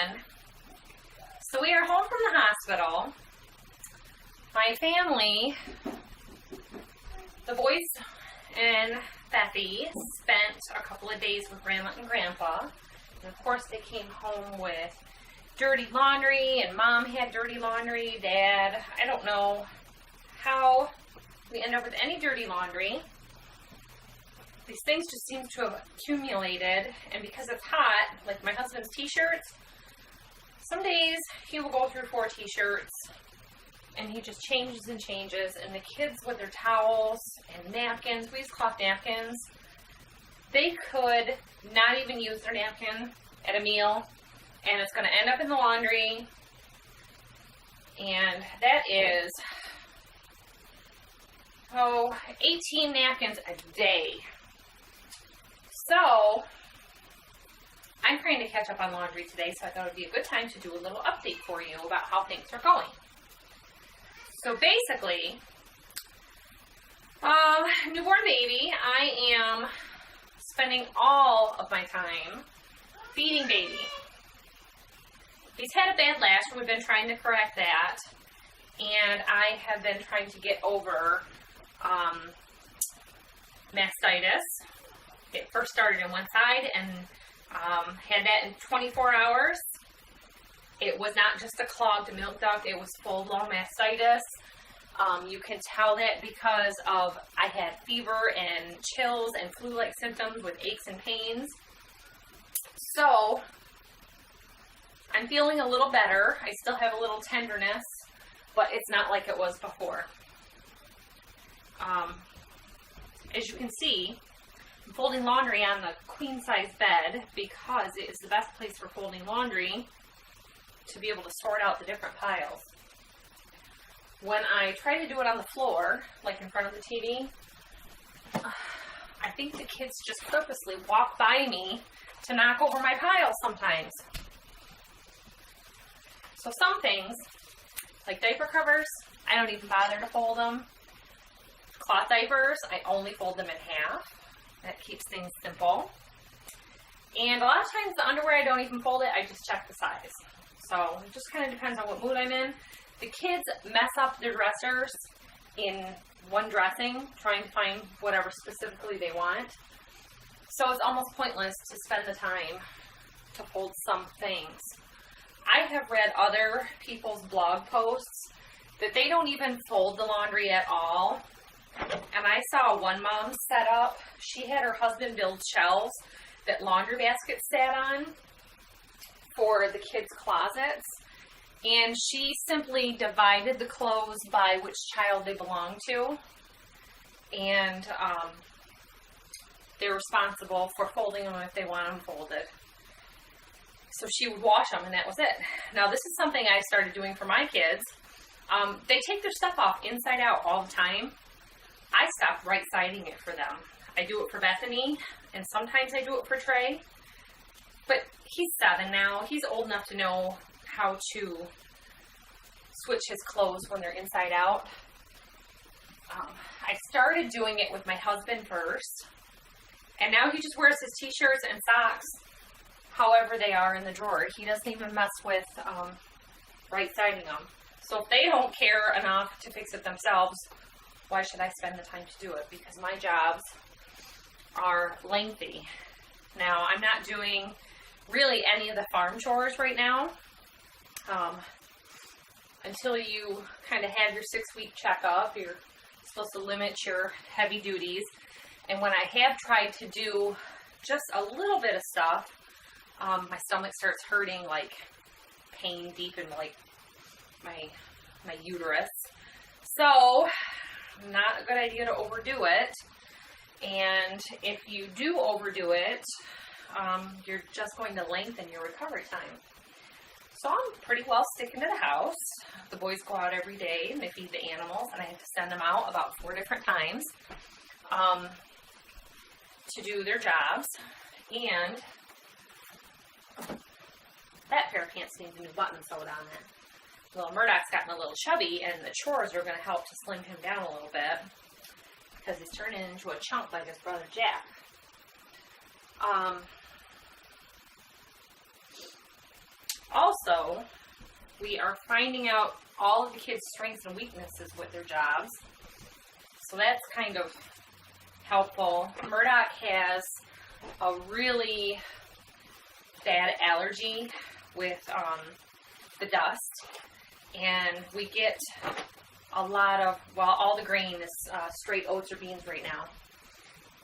everyone. So we are home from the hospital. My family, the boys and Bethy, spent a couple of days with Grandma and Grandpa. And of course they came home with dirty laundry, and Mom had dirty laundry. Dad, I don't know how we end up with any dirty laundry. These things just seem to have accumulated, and because it's hot, like my husband's t-shirts, some days he will go through 4 t-shirts, and he just changes and changes, and the kids with their towels and napkins, we use cloth napkins, they could not even use their napkin at a meal, and it's going to end up in the laundry, and that is, 18 napkins a day. So, I'm trying to catch up on laundry today, so I thought it would be a good time to do a little update for you about how things are going. So basically, newborn baby, I am spending all of my time feeding baby. He's had a bad lash, and we've been trying to correct that, and I have been trying to get over mastitis. It first started in one side and had that in 24 hours. It was not just a clogged milk duct, it was full-blown mastitis. You can tell that because of I had fever and chills and flu-like symptoms with aches and pains. So, I'm feeling a little better. I still have a little tenderness, but it's not like it was before. As you can see, I'm folding laundry on the queen-size bed because it is the best place for folding laundry to be able to sort out the different piles. When I try to do it on the floor, like in front of the TV, I think the kids just purposely walk by me to knock over my piles sometimes. So some things, like diaper covers, I don't even bother to fold them. Cloth diapers, I only fold them in half. That keeps things simple. And a lot of times the underwear, I don't even fold it, I just check the size. So it just kind of depends on what mood I'm in. The kids mess up their dressers in one dressing, trying to find whatever specifically they want. So it's almost pointless to spend the time to fold some things. I have read other people's blog posts that they don't even fold the laundry at all. And I saw one mom set up, she had her husband build shelves that laundry baskets sat on for the kids' closets. And she simply divided the clothes by which child they belonged to. And they're responsible for folding them if they want them folded. So she would wash them, and that was it. Now, this is something I started doing for my kids. They take their stuff off inside out all the time. I stopped right-siding it for them. I do it for Bethany, and sometimes I do it for Trey. But he's 7 now. He's old enough to know how to switch his clothes when they're inside out. I started doing it with my husband first, and now he just wears his t-shirts and socks however they are in the drawer. He doesn't even mess with right-siding them. So if they don't care enough to fix it themselves, why should I spend the time to do it? Because my jobs are lengthy. Now, I'm not doing really any of the farm chores right now. Until you kind of have your 6-week checkup, you're supposed to limit your heavy duties. And when I have tried to do just a little bit of stuff, my stomach starts hurting, like pain deep in like my uterus. So, not a good idea to overdo it. And if you do overdo it, you're just going to lengthen your recovery time. So I'm pretty well sticking to the house. The boys go out every day and they feed the animals, and I have to send them out about 4 different times to do their jobs. And that pair of pants needs a new button sewed on it. Well, Murdoch's gotten a little chubby, and the chores are going to help to slim him down a little bit because he's turning into a chunk like his brother Jack. also, we are finding out all of the kids' strengths and weaknesses with their jobs. So that's kind of helpful. Murdoch has a really bad allergy with the dust, and we get a lot of, well, all the grain is straight oats or beans right now,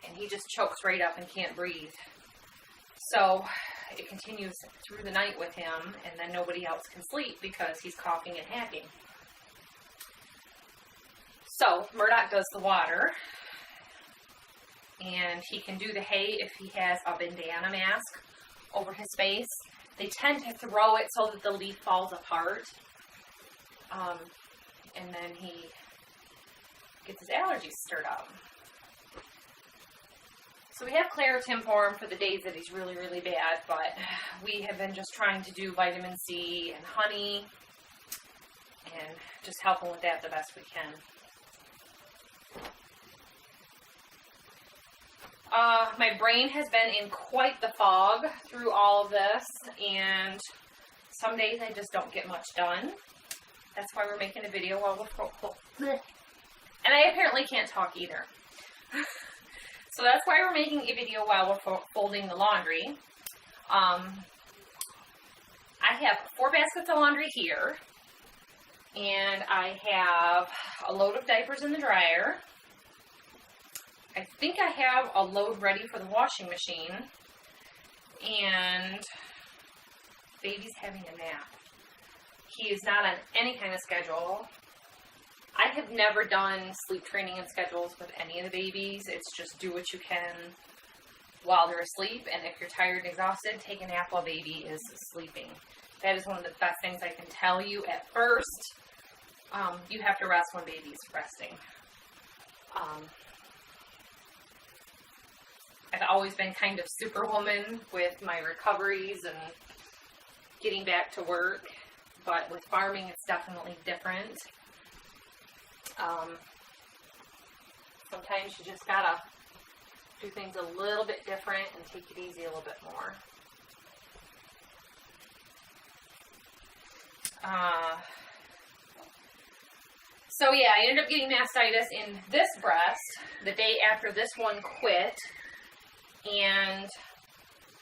and he just chokes right up and can't breathe. So it continues through the night with him, and then nobody else can sleep because he's coughing and hacking. So Murdoch does the water, and he can do the hay if he has a bandana mask over his face. They tend to throw it so that the leaf falls apart, and then he gets his allergies stirred up. So we have Claritin for him for the days that he's really, really bad, but we have been just trying to do vitamin C and honey and just help him with that the best we can. My brain has been in quite the fog through all of this, and some days I just don't get much done. That's why we're making a video while we're and I apparently can't talk either. So that's why we're making a video while we're folding the laundry. I have 4 baskets of laundry here, and I have a load of diapers in the dryer. I think I have a load ready for the washing machine, and baby's having a nap. He is not on any kind of schedule. I have never done sleep training and schedules with any of the babies. It's just do what you can while they're asleep, and if you're tired and exhausted, take a nap while baby is sleeping. That is one of the best things I can tell you at first. You have to rest when baby's resting. I've always been kind of superwoman with my recoveries and getting back to work, but with farming it's definitely different. Sometimes you just gotta do things a little bit different and take it easy a little bit more. So yeah, I ended up getting mastitis in this breast the day after this one quit. And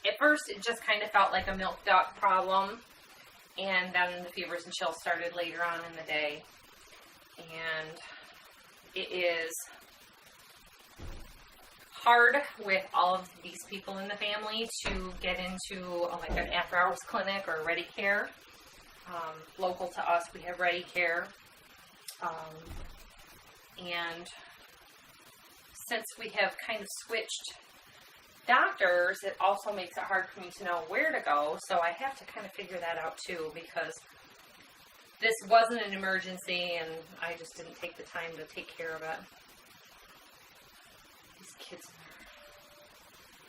at first it just kind of felt like a milk duct problem, and then the fevers and chills started later on in the day. And it is hard with all of these people in the family to get into like an after-hours clinic or Ready Care. Local to us, we have Ready Care. And since we have kind of switched doctors, it also makes it hard for me to know where to go. So I have to kind of figure that out too, because this wasn't an emergency and I just didn't take the time to take care of it. These kids,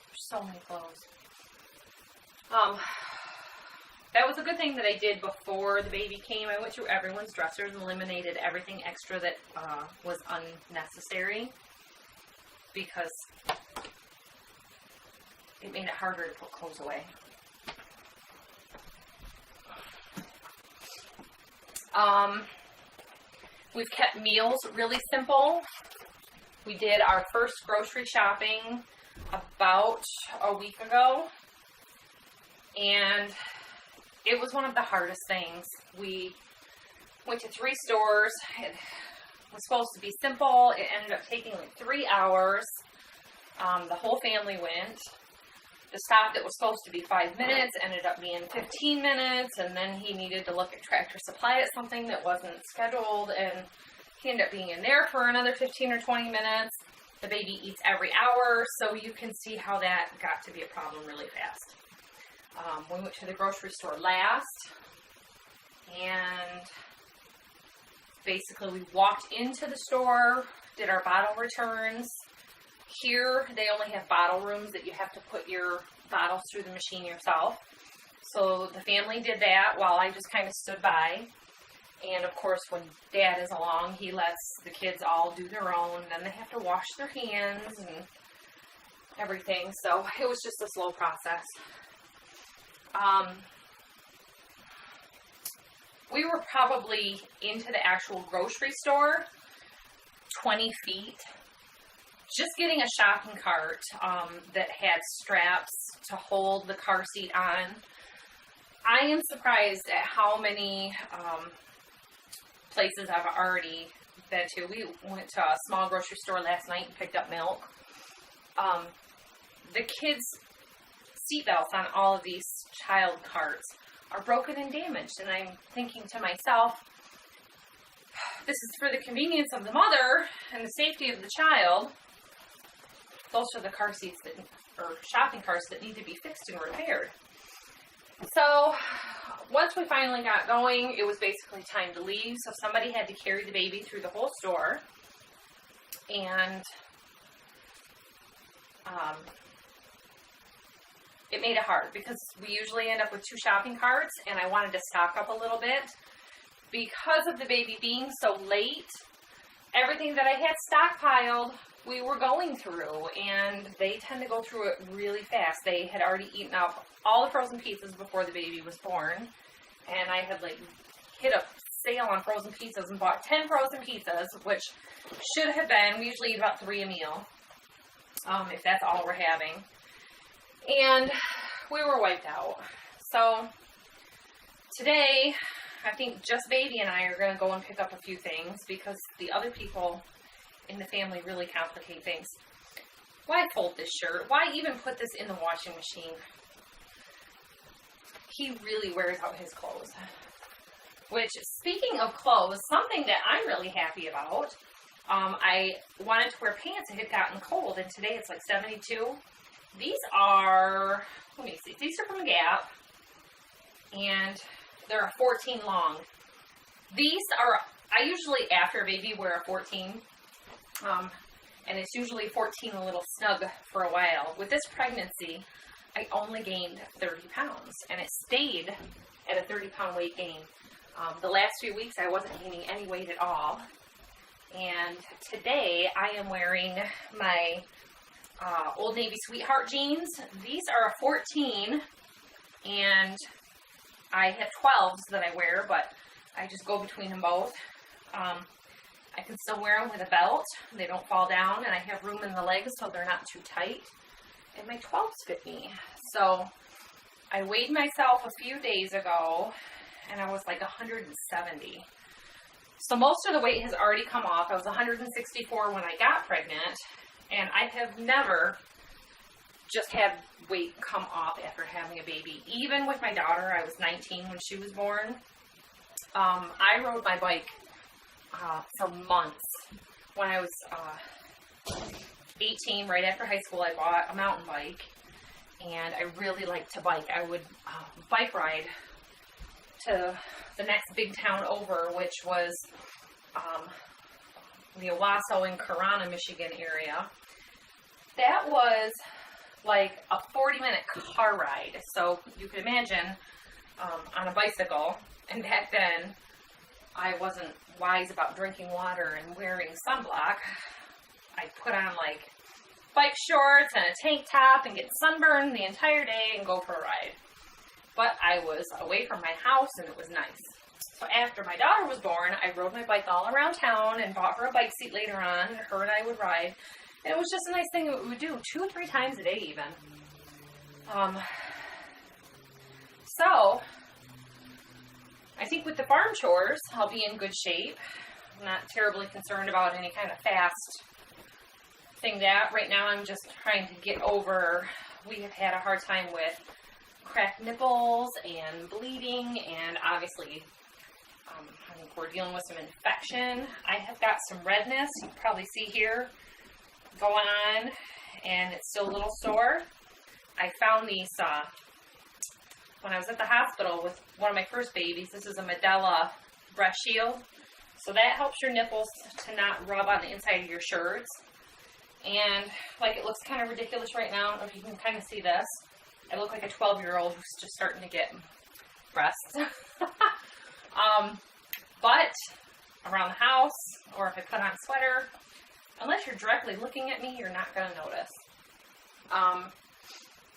there's so many clothes. That was a good thing that I did before the baby came. I went through everyone's dressers and eliminated everything extra that was unnecessary, because it made it harder to put clothes away. We've kept meals really simple. We did our first grocery shopping about a week ago, and it was one of the hardest things. We went to 3 stores. It was supposed to be simple. It ended up taking like 3 hours. The whole family went. The stop that was supposed to be 5 minutes ended up being 15 minutes, and then he needed to look at Tractor Supply at something that wasn't scheduled, and he ended up being in there for another 15 or 20 minutes. The baby eats every hour, so you can see how that got to be a problem really fast. We went to the grocery store last, and basically we walked into the store, did our bottle returns. Here, they only have bottle rooms that you have to put your bottles through the machine yourself. So the family did that while I just kind of stood by. And of course, when Dad is along, he lets the kids all do their own. Then they have to wash their hands and everything. So it was just a slow process. we were probably into the actual grocery store 20 feet. Just getting a shopping cart that had straps to hold the car seat on. I am surprised at how many places I've already been to. We went to a small grocery store last night and picked up milk. The kids' seatbelts on all of these child carts are broken and damaged, and I'm thinking to myself, this is for the convenience of the mother and the safety of the child. Those are the car seats or shopping carts that need to be fixed and repaired. So once we finally got going, it was basically time to leave. So somebody had to carry the baby through the whole store. And it made it hard because we usually end up with 2 shopping carts, and I wanted to stock up a little bit. Because of the baby being so late, everything that I had stockpiled, we were going through, and they tend to go through it really fast. They had already eaten up all the frozen pizzas before the baby was born, and I had hit a sale on frozen pizzas and bought 10 frozen pizzas, which should have been, we usually eat about 3 a meal, if that's all we're having, and we were wiped out. So today, I think just baby and I are going to go and pick up a few things because the other people in the family really complicate things. Why fold this shirt? Why even put this in the washing machine? He really wears out his clothes. Which, speaking of clothes, something that I'm really happy about, I wanted to wear pants. It had gotten cold, and today it's 72. These are, let me see, these are from Gap, and they're a 14 long. These are, I usually, after a baby, wear a 14. And it's usually 14 a little snug for a while. With this pregnancy, I only gained 30 pounds, and it stayed at a 30-pound weight gain. The last few weeks, I wasn't gaining any weight at all. And today, I am wearing my Old Navy Sweetheart jeans. These are a 14, and I have 12s that I wear, but I just go between them both. I can still wear them with a belt. They don't fall down, and I have room in the legs so they're not too tight. And my 12s fit me. So I weighed myself a few days ago, and I was 170. So most of the weight has already come off. I was 164 when I got pregnant, and I have never just had weight come off after having a baby. Even with my daughter, I was 19 when she was born. I rode my bike for months. When I was 18, right after high school, I bought a mountain bike, and I really liked to bike. I would bike ride to the next big town over, which was the Owasso and Corona, Michigan area. That was a 40-minute car ride. So you can imagine on a bicycle, and back then I wasn't wise about drinking water and wearing sunblock. I put on bike shorts and a tank top and get sunburned the entire day and go for a ride. But I was away from my house, and it was nice. So after my daughter was born, I rode my bike all around town and bought her a bike seat later on, and her and I would ride. And it was just a nice thing that we would do 2 or 3 times a day even. So I think with the farm chores, I'll be in good shape. I'm not terribly concerned about any kind of fast thing that. Right now I'm just trying to get over, we have had a hard time with cracked nipples and bleeding, and obviously I think we're dealing with some infection. I have got some redness, you can probably see here, going on, and it's still a little sore. I found these when I was at the hospital with one of my first babies. This is a Medela breast shield. So that helps your nipples to not rub on the inside of your shirts. And it looks kind of ridiculous right now. I don't know if you can kind of see this. I look like a 12-year-old who's just starting to get breasts. But around the house, or if I put on a sweater, unless you're directly looking at me, you're not going to notice.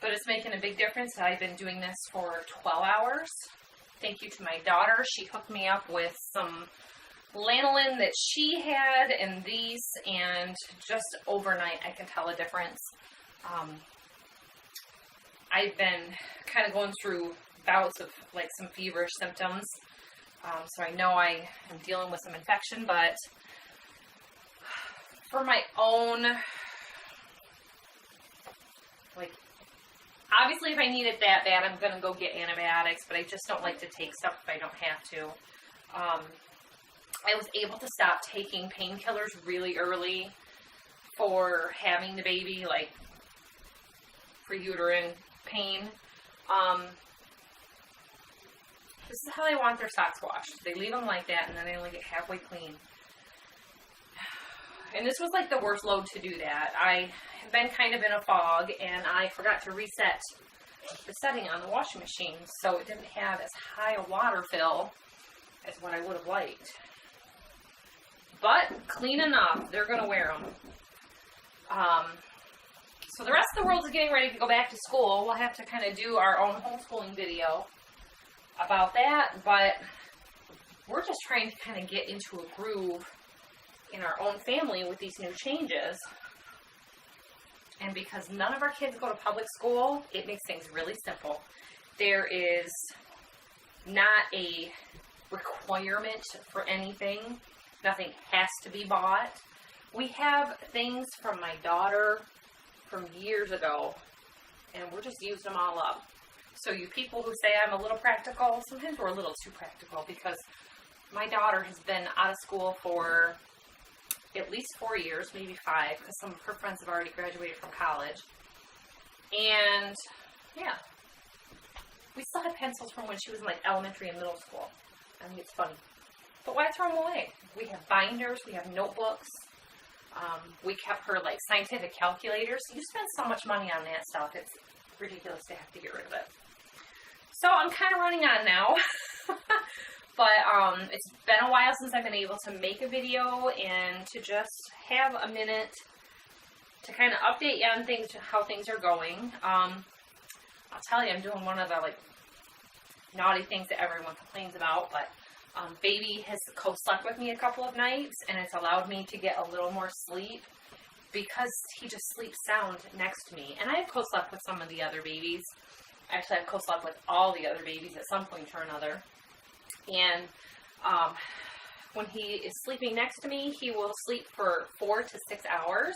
But it's making a big difference. I've been doing this for 12 hours thank you to my daughter. She hooked me up with some lanolin that she had and these, and just overnight I can tell a difference. I've been kind of going through bouts of like some feverish symptoms, so I know I am dealing with some infection, but for my own, like, obviously if I need it that bad, I'm going to go get antibiotics, but I just don't like to take stuff if I don't have to. I was able to stop taking painkillers really early for having the baby, like for uterine pain. This is how they want their socks washed. They leave them like that, and then they only get halfway clean. And this was like the worst load to do that. I have been kind of in a fog, and I forgot to reset the setting on the washing machine, so it didn't have as high a water fill as what I would have liked. But clean enough. They're going to wear them. So the rest of the world is getting ready to go back to school. We'll have to kind of do our own homeschooling video about that, but we're just trying to kind of get into a groove in our own family with these new changes. And because none of our kids go to public school, it makes things really simple. There is not a requirement for anything. Nothing has to be bought. We have things from my daughter from years ago, and we're just using them all up. So you people who say I'm a little practical, sometimes we're a little too practical, because my daughter has been out of school for at least 4 years, maybe 5, because some of her friends have already graduated from college. And yeah, we still have pencils from when she was in like elementary and middle school. I mean, it's funny. But why throw them away? We have binders, we have notebooks. We kept her like scientific calculators. You spend so much money on that stuff, it's ridiculous to have to get rid of it. So I'm kind of running on now. But it's been a while since I've been able to make a video and to just have a minute to kind of update you on things, how things are going. I'll tell you, I'm doing one of the like naughty things that everyone complains about, but baby has co-slept with me a couple of nights, and it's allowed me to get a little more sleep because he just sleeps sound next to me. And I have co-slept with some of the other babies. Actually, I've co-slept with all the other babies at some point or another. And when he is sleeping next to me, he will sleep for 4 to 6 hours.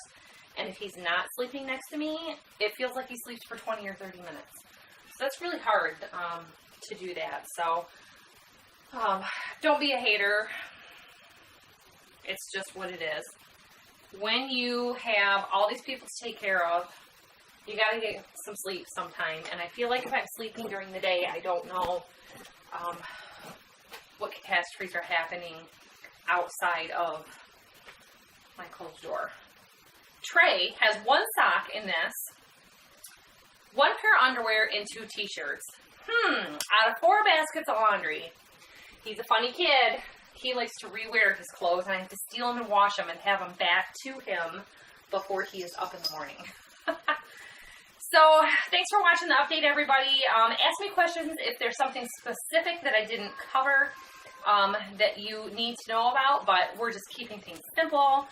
And if he's not sleeping next to me, it feels like he sleeps for 20 or 30 minutes. So that's really hard to do that. So don't be a hater. It's just what it is. When you have all these people to take care of, you got to get some sleep sometime. And I feel like if I'm sleeping during the day, I don't know what catastrophes are happening outside of my closed door. Trey has 1 sock in this, 1 pair of underwear, and 2 t-shirts. Out of 4 baskets of laundry. He's a funny kid. He likes to rewear his clothes, and I have to steal them and wash them and have them back to him before he is up in the morning. So, thanks for watching the update, everybody. Ask me questions if there's something specific that I didn't cover that you need to know about, but we're just keeping things simple.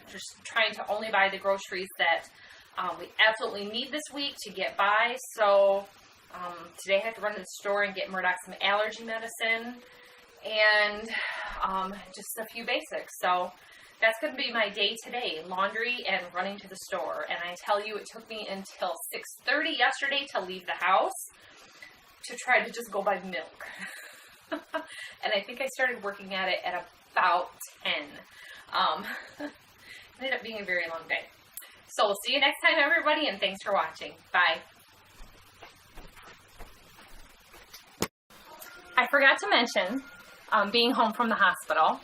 Just trying to only buy the groceries that we absolutely need this week to get by. So, today I have to run to the store and get Murdoch some allergy medicine and just a few basics. So, that's going to be my day today, laundry and running to the store. And I tell you, it took me until 6:30 yesterday to leave the house to try to just go buy milk. And I think I started working at it at about 10. It ended up being a very long day. So we'll see you next time, everybody, and thanks for watching. Bye. I forgot to mention, being home from the hospital,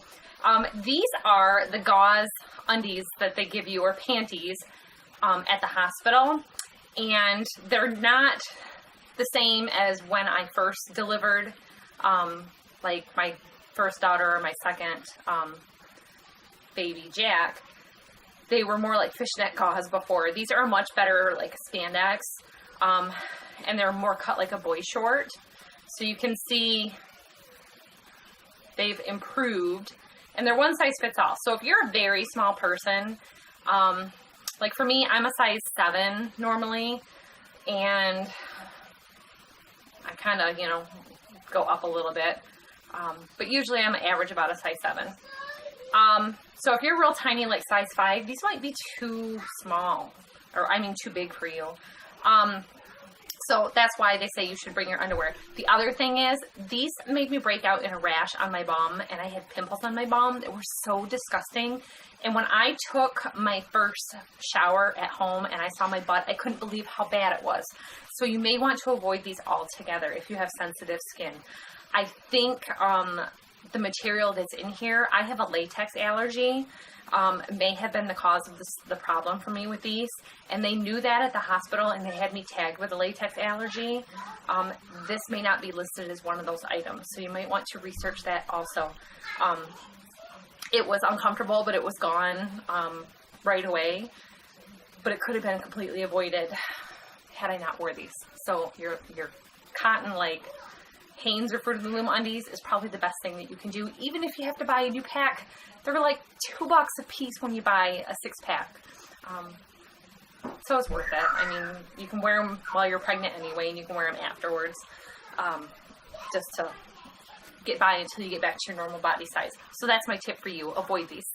these are the gauze undies that they give you, or panties, at the hospital. And they're not the same as when I first delivered, like my first daughter or my second baby, Jack. They were more like fishnet gauze before. These are much better like spandex, and they're more cut like a boy short. So you can see they've improved, and they're one size fits all. So if you're a very small person, like for me, I'm a size 7 normally, and I kind of, you know, go up a little bit. But usually I'm average about a size 7. So if you're real tiny, like size 5, these might be too small, or I mean too big for you. So that's why they say you should bring your underwear. The other thing is, these made me break out in a rash on my bum, and I had pimples on my bum that were so disgusting. And when I took my first shower at home and I saw my butt, I couldn't believe how bad it was. So you may want to avoid these altogether if you have sensitive skin. I think the material that's in here, I have a latex allergy, may have been the cause of the problem for me with these. And they knew that at the hospital, and they had me tagged with a latex allergy. This may not be listed as one of those items, so you might want to research that also. It was uncomfortable, but it was gone right away. But it could have been completely avoided had I not wore these. So your cotton, like Hanes or Fruit of the Loom undies, is probably the best thing that you can do. Even if you have to buy a new pack, they're like $2 a piece when you buy a 6-pack. So it's worth it. I mean, you can wear them while you're pregnant anyway, and you can wear them afterwards, just to get by until you get back to your normal body size. So that's my tip for you. Avoid these.